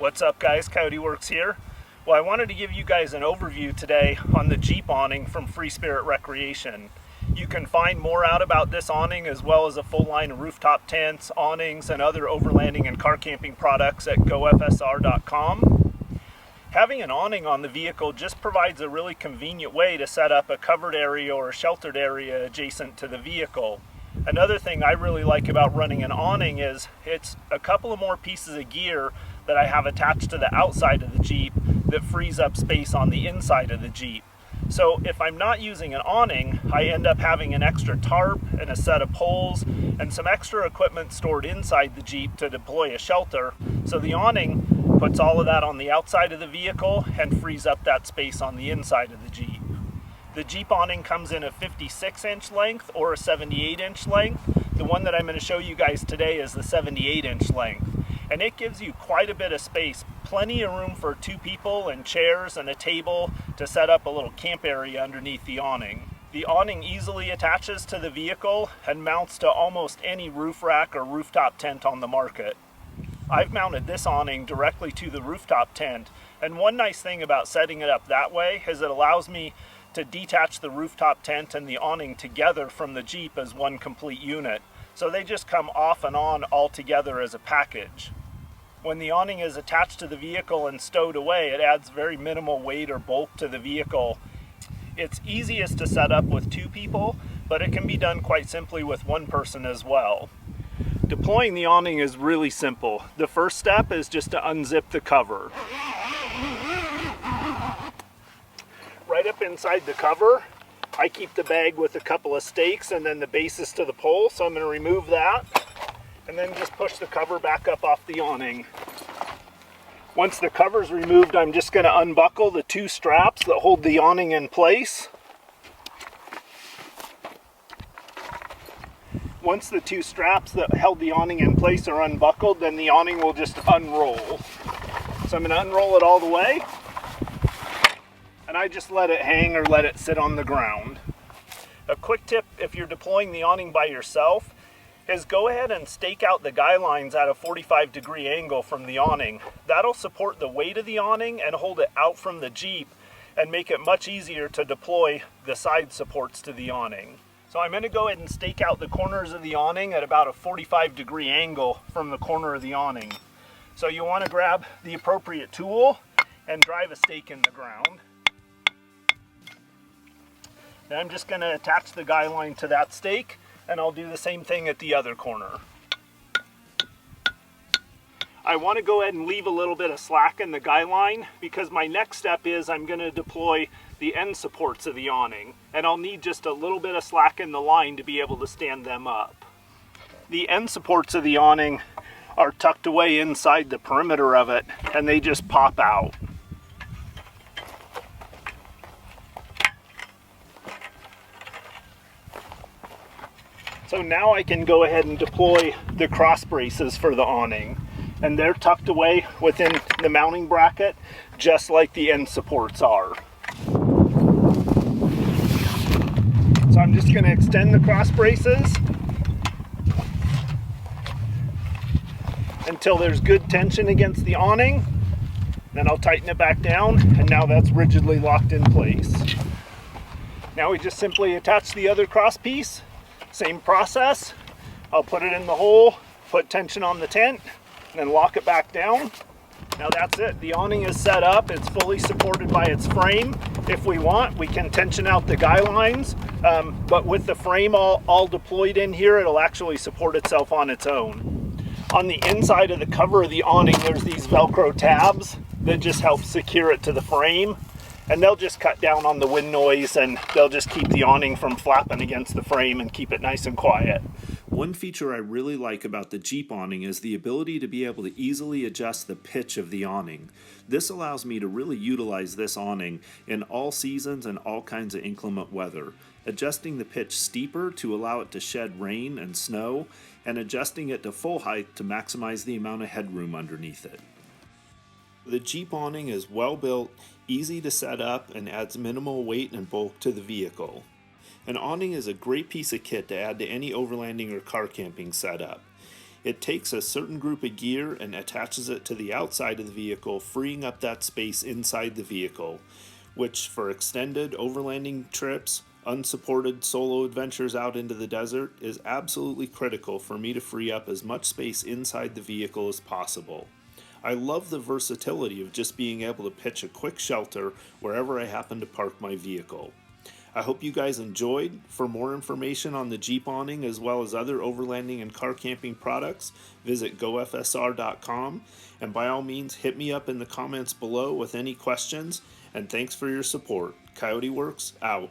What's up guys, Coyote Works here. Well, I wanted to give you guys an overview today on the Jeep awning from Freespirit Recreation. You can find more out about this awning as well as a full line of rooftop tents, awnings, and other overlanding and car camping products at gofsr.com. Having an awning on the vehicle just provides a really convenient way to set up a covered area or a sheltered area adjacent to the vehicle. Another thing I really like about running an awning is it's a couple of more pieces of gear that I have attached to the outside of the Jeep that frees up space on the inside of the Jeep. So if I'm not using an awning, I end up having an extra tarp and a set of poles and some extra equipment stored inside the Jeep to deploy a shelter. So the awning puts all of that on the outside of the vehicle and frees up that space on the inside of the Jeep. The Jeep awning comes in a 56-inch length or a 78-inch length. The one that I'm going to show you guys today is the 78-inch length. And it gives you quite a bit of space, plenty of room for two people and chairs and a table to set up a little camp area underneath the awning. The awning easily attaches to the vehicle and mounts to almost any roof rack or rooftop tent on the market. I've mounted this awning directly to the rooftop tent, and one nice thing about setting it up that way is it allows me to detach the rooftop tent and the awning together from the Jeep as one complete unit. So they just come off and on all together as a package. When the awning is attached to the vehicle and stowed away, it adds very minimal weight or bulk to the vehicle. It's easiest to set up with two people, but it can be done quite simply with one person as well. Deploying the awning is really simple. The first step is just to unzip the cover. Right up inside the cover, I keep the bag with a couple of stakes and then the bases to the pole, so I'm going to remove that and then just push the cover back up off the awning. Once the cover's removed, I'm just going to unbuckle the two straps that hold the awning in place. Once the two straps that held the awning in place are unbuckled, then the awning will just unroll. So I'm going to unroll it all the way. And I just let it hang or let it sit on the ground. A quick tip if you're deploying the awning by yourself is go ahead and stake out the guy lines at a 45-degree angle from the awning. That'll support the weight of the awning and hold it out from the Jeep and make it much easier to deploy the side supports to the awning. So I'm going to go ahead and stake out the corners of the awning at about a 45-degree angle from the corner of the awning. So you want to grab the appropriate tool and drive a stake in the ground. Now I'm just going to attach the guy line to that stake, and I'll do the same thing at the other corner. I want to go ahead and leave a little bit of slack in the guy line because my next step is I'm going to deploy the end supports of the awning, and I'll need just a little bit of slack in the line to be able to stand them up. The end supports of the awning are tucked away inside the perimeter of it, and they just pop out. So now I can go ahead and deploy the cross braces for the awning, and they're tucked away within the mounting bracket just like the end supports are. So I'm just going to extend the cross braces until there's good tension against the awning, then I'll tighten it back down, and now that's rigidly locked in place. Now we just simply attach the other cross piece. Same process. I'll put it in the hole, put tension on the tent, and then lock it back down. Now that's it. The awning is set up. It's fully supported by its frame. If we want, we can tension out the guy lines, but with the frame all deployed in here, it'll actually support itself on its own. On the inside of the cover of the awning, there's these Velcro tabs that just help secure it to the frame. And they'll just cut down on the wind noise, and they'll just keep the awning from flapping against the frame and keep it nice and quiet. One feature I really like about the Jeep awning is the ability to be able to easily adjust the pitch of the awning. This allows me to really utilize this awning in all seasons and all kinds of inclement weather. Adjusting the pitch steeper to allow it to shed rain and snow, and adjusting it to full height to maximize the amount of headroom underneath it. The Jeep awning is well built, easy to set up, and adds minimal weight and bulk to the vehicle. An awning is a great piece of kit to add to any overlanding or car camping setup. It takes a certain group of gear and attaches it to the outside of the vehicle, freeing up that space inside the vehicle, which for extended overlanding trips, unsupported solo adventures out into the desert, is absolutely critical for me to free up as much space inside the vehicle as possible. I love the versatility of just being able to pitch a quick shelter wherever I happen to park my vehicle. I hope you guys enjoyed. For more information on the Jeep Awning as well as other overlanding and car camping products, visit gofsr.com, and by all means hit me up in the comments below with any questions, and thanks for your support. Coyote Works, out.